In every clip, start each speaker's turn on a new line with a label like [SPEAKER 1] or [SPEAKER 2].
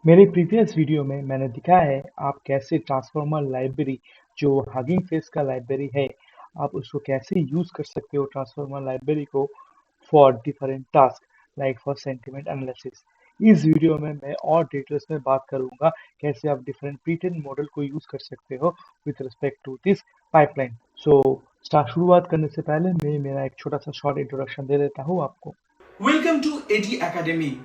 [SPEAKER 1] मेरे previous video में मैंने दिखाया है आप कैसे ट्रांसफॉर्मर लाइब्रेरी जो हगिंग फेस का लाइब्रेरी है आप उसको कैसे यूज कर सकते हो ट्रांसफॉर्मर लाइब्रेरी को for different task like for sentiment analysis. इस वीडियो में मैं और डिटेल्स में बात करूंगा कैसे आप डिफरेंट प्रीटेन मॉडल को यूज कर सकते हो with respect to this pipeline. So शुरुआत करने से पहले मैं मेरा एक छोटा सा शॉर्ट इंट्रोडक्शन दे देता हूँ आपको।
[SPEAKER 2] Welcome to AT Academy.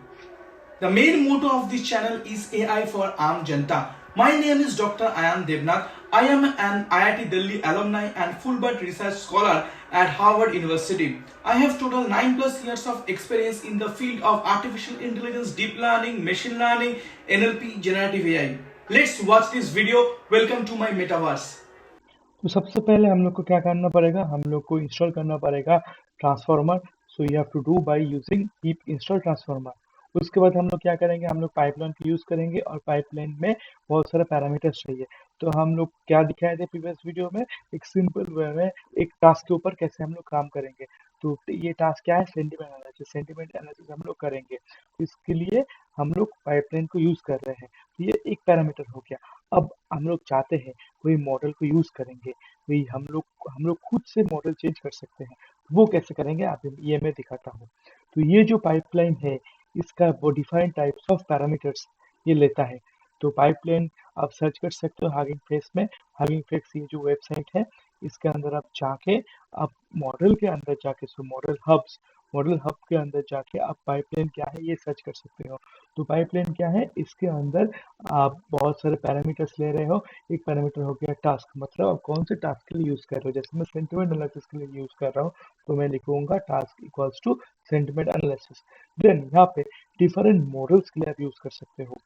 [SPEAKER 2] The main motto of this channel is AI for Aam Janta. My name is Dr. Ayan Devnath. I am an IIT Delhi alumni and Fulbright research scholar at Harvard University. I have total 9 plus years of experience in the field of artificial intelligence, deep learning, machine learning, NLP, generative AI. Let's watch this video. Welcome to my metaverse.
[SPEAKER 1] तो सबसे पहले हम लोग को क्या करना पड़ेगा, हम लोग को इंस्टॉल करना पड़ेगा transformer. So you have to do by using pip install transformer. उसके बाद हम लोग क्या करेंगे, हम लोग पाइपलाइन को यूज करेंगे और पाइपलाइन में बहुत सारे पैरामीटर्स चाहिए। तो हम लोग क्या दिखाए थे प्रीवियस वीडियो में, एक सिंपल वे में एक टास्क के ऊपर कैसे हम लोग काम करेंगे। तो ये टास्क क्या है, सेंटिमेंट एनालिसिस। सेंटिमेंट एनालिसिस हम लोग करेंगे, तो इसके लिए हम लोग पाइपलाइन को यूज कर रहे हैं। तो ये एक पैरामीटर हो गया। अब हम लोग चाहते हैं कोई मॉडल को यूज करेंगे, वही हम लोग खुद से मॉडल चेंज कर सकते हैं। वो कैसे करेंगे आप, ये मैं दिखाता हूँ। तो ये जो पाइपलाइन है इसका वो डिफाइंड टाइप्स ऑफ पैरामीटर्स ये लेता है। तो पाइपलाइन आप सर्च कर सकते हो हगिंग फेस में। हगिंग फेस ये जो वेबसाइट है इसके अंदर आप जाके आप मॉडल के अंदर जाके मॉडल हब के अंदर जाके आप पाइपलाइन क्या है ये सर्च कर सकते हो। तो पाइपलाइन क्या है, इसके अंदर आप बहुत सारे पैरामीटर्स ले रहे हो। एक पैरामीटर हो गया टास्क, मतलब आप कौन से टास्क के लिए यूज कर रहे हो। जैसे मैं सेंटिमेंट एनालिसिस के लिए यूज कर रहा हूँ तो मैं लिखूंगा task equals to sentiment analysis. Then यहाँ पे डिफरेंट मॉडल्स के लिए आप यूज कर सकते हो।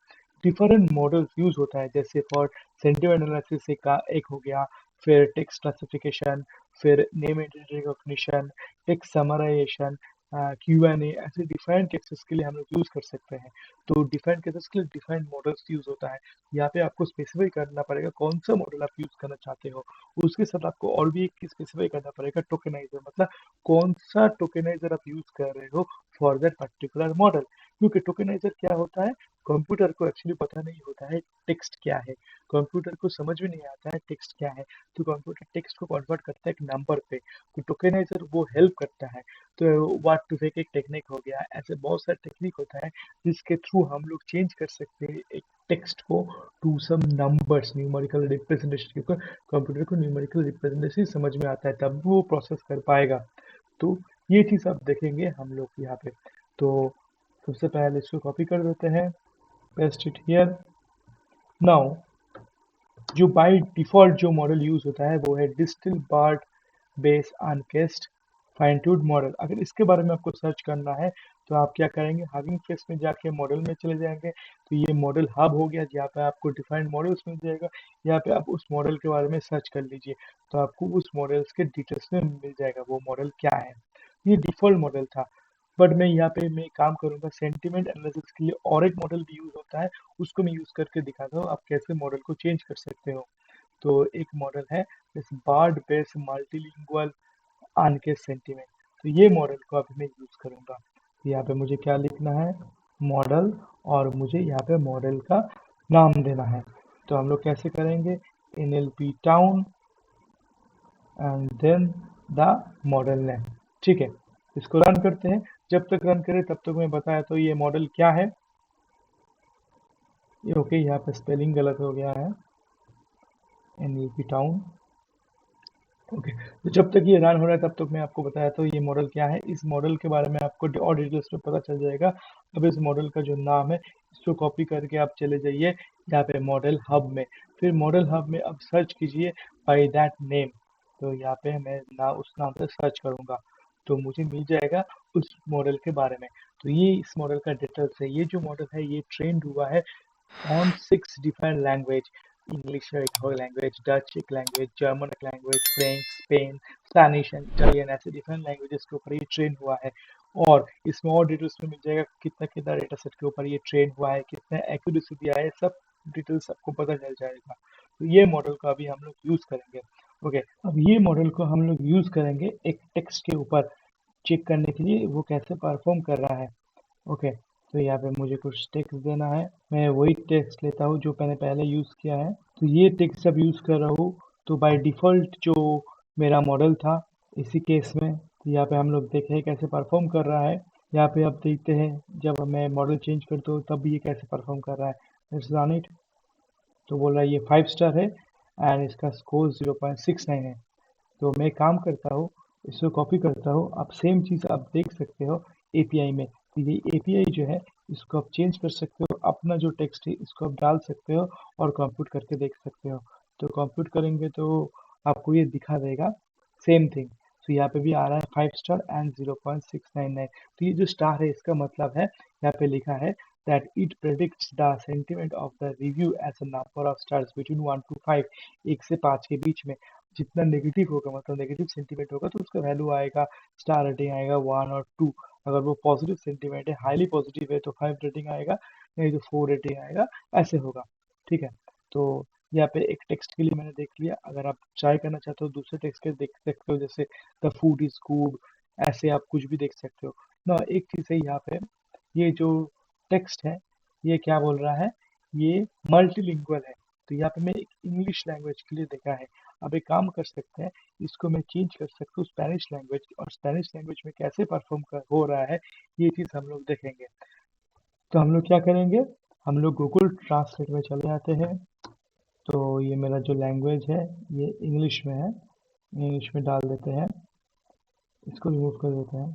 [SPEAKER 1] डिफरेंट मॉडल्स यूज होता है, जैसे फॉर सेंटिमेंट एनालिसिस एक हो गया, फिर टेक्स्ट क्लासिफिकेशन, फिर name entity recognition, text summarization, Q&A, ऐसे डिफरेंट केसेस के लिए हम लोग यूज कर सकते हैं। तो डिफरेंट केसेस के लिए डिफरेंट मॉडल्स यूज होता है। यहाँ पे आपको स्पेसिफाई करना पड़ेगा कौन सा मॉडल आप यूज करना चाहते हो। उसके साथ आपको और भी एक चीज स्पेसिफाई करना पड़ेगा, टोकेनाइजर, मतलब कौन सा टोकेनाइजर आप यूज कर रहे हो फॉर दैट पर्टिकुलर मॉडल। क्योंकि टोकेनाइजर क्या होता है, कंप्यूटर को एक्चुअली पता नहीं होता है टेक्स्ट क्या है। कंप्यूटर को समझ में नहीं आता है टेक्स्ट क्या है। तो कंप्यूटर टेक्स्ट को कन्वर्ट करता है एक नंबर पे। तो टोकेनाइजर वो हेल्प करता है। तो वाट टू फेक एक टेक्निक हो गया, ऐसे बहुत सारे टेक्निक होता है जिसके थ्रू हम लोग चेंज कर सकते हैं एक टेक्स्ट को to some numbers, numerical representation. क्योंकि कंप्यूटर को न्यूमेरिकल रिप्रेजेंटेशन समझ में आता है तब वो प्रोसेस कर पाएगा। तो ये चीज़ आप देखेंगे हम लोग यहाँ पे। तो सबसे पहले इसको कॉपी कर देते हैं, पेस्ट इट हियर। नाउ जो बाय डिफॉल्ट जो मॉडल यूज होता है वो है distil BERT base uncased fine tuned model. अगर इसके बारे में आपको सर्च करना है तो आप क्या करेंगे, हगिंग फेस में जाके मॉडल में चले जाएंगे। तो ये मॉडल हब हो गया जहाँ पे आपको डिफाइंड मॉडल्स मिल जाएगा। यहाँ पे आप उस मॉडल के बारे में सर्च कर लीजिए तो आपको उस मॉडल्स के डिटेल्स में मिल जाएगा वो मॉडल क्या है। ये डिफॉल्ट मॉडल था, बट मैं यहाँ पे मैं काम करूंगा सेंटिमेंट एनालिसिस के लिए और एक मॉडल भी यूज होता है, उसको मैं यूज करके दिखाता हूँ आप कैसे मॉडल को चेंज कर सकते हो। तो एक मॉडल है इस बार्ड बेस मल्टीलिंगुअल आनके सेंटिमेंट। तो ये मॉडल को अभी मैं यूज करूंगा। तो यहाँ पे मुझे क्या लिखना है, मॉडल, और मुझे यहाँ पे मॉडल का नाम देना है। तो हम लोग कैसे करेंगे, NLP town and then the model name. ठीक है, इसको रन करते हैं। जब तक रन करें तब तक मैं बताया तो ये मॉडल क्या है। ये ओके, यहाँ पे स्पेलिंग गलत हो गया है, NLP टाउन। ओके, तो जब तक ये रन हो रहा है तब तक मैं आपको बताया तो ये मॉडल क्या है। इस मॉडल के बारे में आपको और डिटेल्स में पता चल जाएगा। अब इस मॉडल का जो नाम है इसको कॉपी करके आप चले जाइए यहाँ पे मॉडल हब में। फिर मॉडल हब में अब सर्च कीजिए बाय दैट नेम। तो यहाँ पे मैं उस नाम से सर्च करूंगा तो मुझे मिल जाएगा उस मॉडल के बारे में। तो ये इस मॉडल का डिटेल्स है। ये जो मॉडल है ये ट्रेंड हुआ है on 6 different language: English एक लैंग्वेज, डच एक लैंग्वेज, जर्मन एक language, French, Spain, Spanish and Italian, ऐसे डिफरेंट लैंग्वेजेस के ऊपर ये ट्रेन हुआ है। और इसमें और डिटेल्स में मिल जाएगा कितना कितना डेटा सेट के ऊपर ये ट्रेन हुआ है, कितना एक्यूरेसी दिया है, सब डिटेल्स आपको पता चल जाएगा। तो ये मॉडल का अभी हम लोग यूज करेंगे। ओके, अब ये मॉडल को हम लोग यूज करेंगे एक टेक्स्ट के ऊपर चेक करने के लिए वो कैसे परफॉर्म कर रहा है। ओके, तो यहाँ पे मुझे कुछ टेक्स्ट देना है, मैं वही टेक्स्ट लेता हूँ जो मैंने पहले यूज़ किया है। तो ये टेक्स्ट जब यूज़ कर रहा हूँ तो बाय डिफ़ॉल्ट जो मेरा मॉडल था इसी केस में, तो यहाँ पे हम लोग देखें कैसे परफॉर्म कर रहा है। यहाँ पे आप देखते हैं जब मैं मॉडल चेंज करता हूँ तब ये कैसे परफॉर्म कर रहा है। Let's run it. तो बोल रहा है ये 5 स्टार है एंड इसका स्कोर 0.69 है। तो मैं काम करता हूँ, इसको कॉपी करता हूँ। आप सेम चीज़ आप देख सकते हो एपीआई में। तो ये एपीआई जो है इसको आप चेंज कर सकते हो, अपना जो टेक्स्ट है इसको आप डाल सकते हो और कंप्यूट करके देख सकते हो। तो कंप्यूट करेंगे तो आपको ये दिखा देगा सेम थिंग। तो यहाँ पे भी आ रहा है 5 स्टार एंड 0.699। तो ये जो स्टार है इसका मतलब है, यहाँ पे लिखा है that it predicts the sentiment of the review as a number of stars between 1 to 5, 1 से 5 के बीच में। जितना नेगेटिव होगा मतलब नेगेटिव सेंटीमेंट होगा तो उसका वैल्यू आएगा, स्टार रेटिंग आएगा 1 और 2। अगर वो पॉजिटिव सेंटीमेंट है, हाईली पॉजिटिव है तो 5 रेटिंग आएगा, नहीं तो 4 रेटिंग आएगा, ऐसे होगा। ठीक है। तो यहाँ पे एक टेक्स्ट के लिए मैंने देख लिया। अगर आप ट्राई करना चाहते हो दूसरे टेक्स्ट के देख सकते हो, जैसे द फूड इज गुड, ऐसे आप कुछ भी देख सकते हो ना। एक चीज़ है यहाँ पे, ये जो टेक्स्ट है ये क्या बोल रहा है, ये मल्टीलिंगुअल है। तो यहाँ पे मैं एक इंग्लिश लैंग्वेज के लिए देखा है। अब एक काम कर सकते हैं, इसको मैं चेंज कर सकता हूँ स्पेनिश लैंग्वेज, और स्पेनिश लैंग्वेज में कैसे परफॉर्म हो रहा है ये चीज़ हम लोग देखेंगे। तो हम लोग क्या करेंगे, हम लोग गूगल ट्रांसलेट में चले जाते हैं। तो ये मेरा जो लैंग्वेज है ये इंग्लिश में है, इंग्लिश में डाल देते हैं, इसको रिमूव कर देते हैं।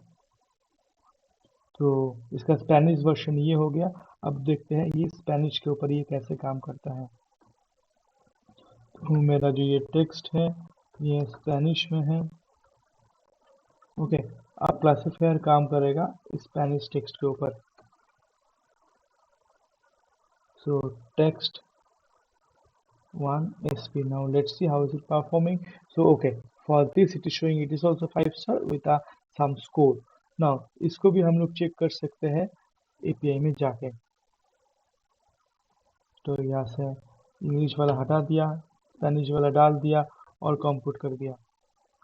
[SPEAKER 1] तो इसका स्पेनिश वर्जन ये हो गया। अब देखते हैं ये स्पेनिश के ऊपर ये कैसे काम करता है। तो मेरा जो ये टेक्स्ट है ये स्पेनिश में है। ओके। अब क्लासिफायर काम करेगा स्पेनिश टेक्स्ट के ऊपर। सो text 1 SP. Now let's see how is it performing. So okay, for this it is showing it is also 5 star with a some score. Now इसको भी हम लोग चेक कर सकते हैं एपीआई में जाके। तो यहाँ से इंग्लिश वाला हटा दिया, स्पेनिश वाला डाल दिया और कंप्यूट कर दिया।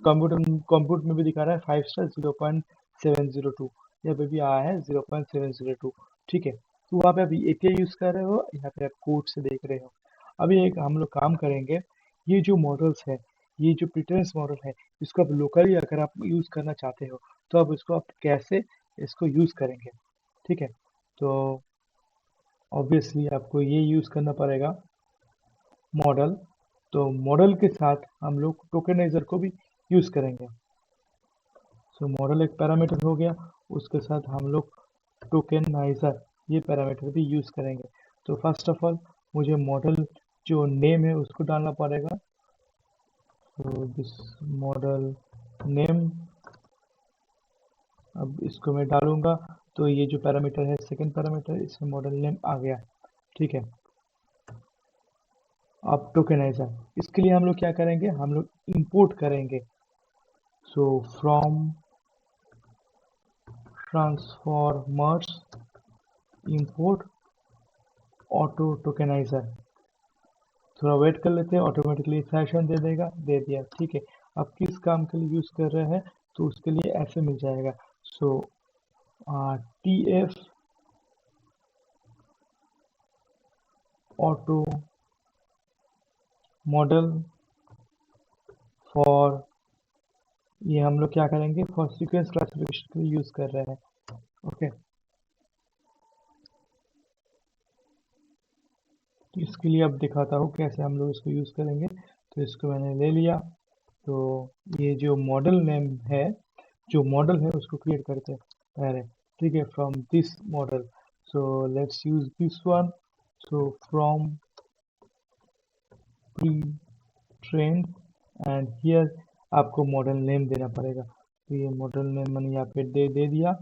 [SPEAKER 1] कंप्यूट में भी दिखा रहा है 5 स्टार 0.702, यहाँ पे भी आया है 0.702। ठीक है। तो वहाँ पे अभी एपीआई यूज़ कर रहे हो, यहाँ पे आप कोड से देख रहे हो। अभी एक हम लोग काम करेंगे, ये जो मॉडल्स है, ये जो प्रीटेंस मॉडल है, इसको आप लोकली अगर आप यूज़ करना चाहते हो तो अब इसको आप कैसे इसको यूज़ करेंगे। ठीक है। तो ऑब्वियसली आपको ये यूज़ करना पड़ेगा मॉडल। तो मॉडल के साथ हम लोग टोकेनाइजर को भी यूज़ करेंगे। सो मॉडल एक पैरामीटर हो गया, उसके साथ हम लोग टोकेनाइजर ये पैरामीटर भी यूज़ करेंगे। तो फर्स्ट ऑफ ऑल मुझे मॉडल जो नेम है उसको डालना पड़ेगा। तो दिस मॉडल नेम, अब इसको मैं डालूंगा तो ये जो पैरामीटर है सेकंड पैरामीटर, इसमें मॉडल नेम आ गया। ठीक है। अब टोकेनाइजर, इसके लिए हम लोग क्या करेंगे, हम लोग इंपोर्ट करेंगे। So from transformers import auto tokeniser. थोड़ा वेट कर लेते हैं, ऑटोमेटिकली सेशन दे देगा, दे दिया। ठीक है। अब किस काम के लिए यूज़ कर रहे हैं तो उसके लिए ऐसे मिल जाएगा। सो TF ऑटो मॉडल फॉर, ये हम लोग क्या करेंगे, फॉर सीक्वेंस क्लासिफिकेशन के लिए यूज़ कर रहे हैं। ओके। तो इसके लिए अब दिखाता हूँ कैसे हम लोग इसको यूज़ करेंगे। तो इसको मैंने ले लिया। तो ये जो मॉडल नेम है, जो मॉडल है उसको क्रिएट करते हैं पहले। ठीक है। From this model, so let's use this one. So from pre trend and here आपको मॉडल नेम देना पड़ेगा। तो ये मॉडल नेम मैंने यहाँ पे दे दिया,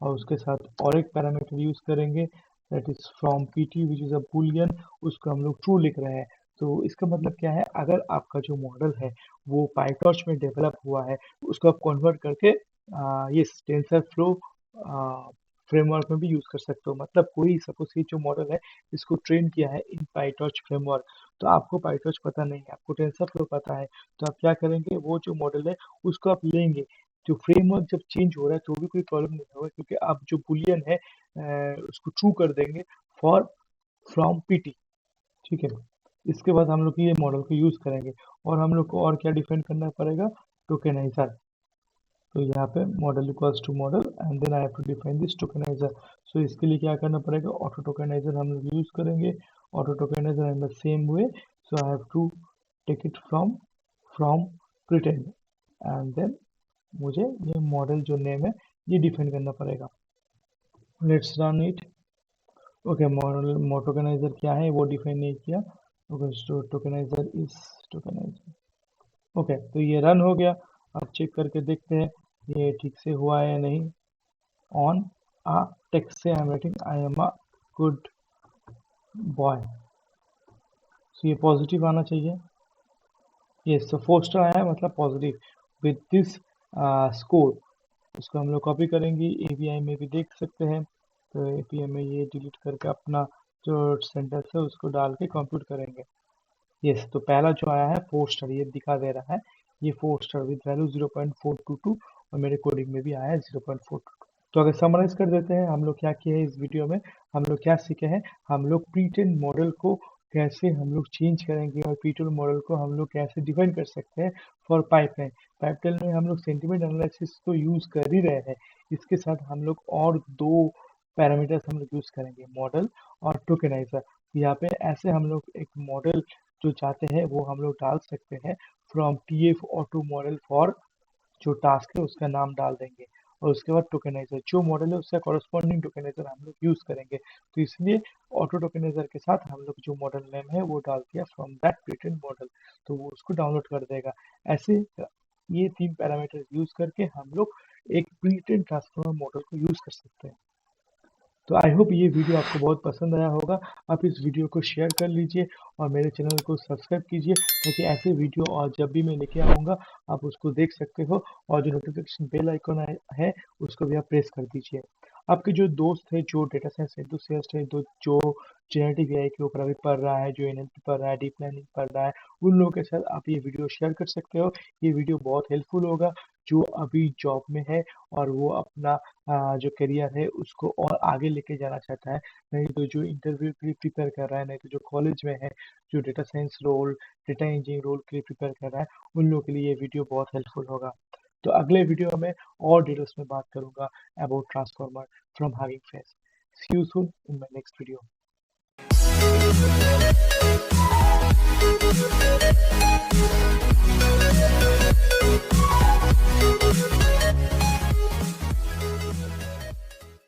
[SPEAKER 1] और उसके साथ और एक पैरामीटर यूज करेंगे, that is from PT which is a Boolean, उसको हम लोग ट्रू लिख रहे हैं। तो इसका मतलब क्या है, अगर आपका जो मॉडल है वो पाइटॉर्च में डेवलप हुआ है, उसको आप कन्वर्ट करके ये टेंसर फ्लो फ्रेमवर्क में भी यूज कर सकते हो। मतलब कोई सपोज ये जो मॉडल है इसको ट्रेन किया है इन पाइटॉर्च फ्रेमवर्क, तो आपको पाइटॉर्च पता नहीं है, आपको टेंसर फ्लो पता है। तो आप क्या करेंगे, वो जो मॉडल है उसको आप लेंगे, जो फ्रेमवर्क जब चेंज हो रहा है तो भी कोई प्रॉब्लम नहीं होगा, क्योंकि आप जो बुलियन है उसको ट्रू कर देंगे फॉर फ्रॉम पीटी। ठीक है, इसके बाद हम लोग ये मॉडल को यूज करेंगे, और हम लोग को और क्या डिफाइन करना पड़ेगा, टोकेनाइजर। तो यहाँ पे model equals to model and then I have to define this tokenizer. So इसके लिए क्या करना पड़ेगा, ऑटो टोकेनाइजर हम लोग यूज करेंगे। Auto tokenizer in the same way, so I have to take it from pretrained and then मुझे ये मॉडल जो नेम है ये डिफाइन करना पड़ेगा। Let's run it. Okay, model tokeniser क्या है वो डिफाइन नहीं किया। Okay, so tokeniser is tokeniser. Okay, तो ये रन हो गया। अब चेक करके देखते हैं ये ठीक से हुआ है या नहीं। ऑन आ टेक्स्ट से I am writing I am a good boy, so ये पॉजिटिव आना चाहिए। ये सो फोस्टर आया है, मतलब पॉजिटिव विद दिस स्कोर। इसको हम लोग कॉपी करेंगे, एपीआई में भी देख सकते हैं। तो एपीआई में ये डिलीट करके अपना जो सेंटेंस है उसको डाल के कंप्यूट करेंगे। यस, तो पहला जो आया है फोस्टर, ये दिखा दे रहा है, ये फोस्टर विद वैल्यू 0.422 और मेरे कोडिंग में भी आया है 0.422। तो अगर समराइज कर देते हैं हम लोग क्या किए हैं इस वीडियो में, हम लोग क्या सीखे हैं, हम लोग प्रीटेंड मॉडल को कैसे हम लोग चेंज करेंगे और प्रीटेंड मॉडल को हम लोग कैसे डिफाइन कर सकते हैं फॉर पाइपलाइन। पाइपलाइन में हम लोग सेंटिमेंट एनालिसिस तो यूज कर ही रहे हैं, इसके साथ हम लोग और दो पैरामीटर्स हम लोग यूज करेंगे, मॉडल और टोकेनाइजर। यहाँ पे ऐसे हम लोग एक मॉडल जो चाहते हैं वो हम लोग डाल सकते हैं from TF auto model for जो टास्क है उसका नाम डाल देंगे, और उसके बाद टोकेनाइजर जो मॉडल है उसका कॉरस्पॉन्डिंग टोकेनाइजर हम लोग यूज करेंगे। तो इसलिए ऑटो टोकेनाइजर के साथ हम लोग जो मॉडल नेम है वो डाल दिया फ्रॉम दैट प्रीटेंड मॉडल, तो वो उसको डाउनलोड कर देगा। ऐसे ये 3 पैरामीटर यूज करके हम लोग एक प्रीटेंड ट्रांसफॉर्मर मॉडल को यूज कर सकते हैं। तो आई होप ये वीडियो आपको बहुत पसंद आया होगा। आप इस वीडियो को शेयर कर लीजिए और मेरे चैनल को सब्सक्राइब कीजिए, ताकि ऐसे वीडियो और जब भी मैं लेके आऊँगा आप उसको देख सकते हो, और जो नोटिफिकेशन बेल आइकन है उसको भी आप प्रेस कर दीजिए। आपके जो दोस्त है जो डेटा साइंस एंथुसियास्ट है, जो जेनेटिक एआई के ऊपर अभी पढ़ रहा है, जो NLP पढ़ रहा है, डीप लर्निंग पढ़ रहा है, उन लोगों के साथ आप ये वीडियो शेयर कर सकते हो। ये वीडियो बहुत हेल्पफुल होगा जो अभी जॉब में है और वो अपना जो करियर है उसको और आगे लेके जाना चाहता है, नहीं तो जो इंटरव्यू के लिए प्रिपेयर कर रहा है, नहीं तो जो कॉलेज में है, जो data science role, data engineering role के लिए प्रिपेयर कर रहा है, उन लोगों के लिए ये वीडियो बहुत हेल्पफुल होगा। तो अगले वीडियो में और डिटेल्स में बात करूंगा about transformer from Hugging Face. See you soon in my next video.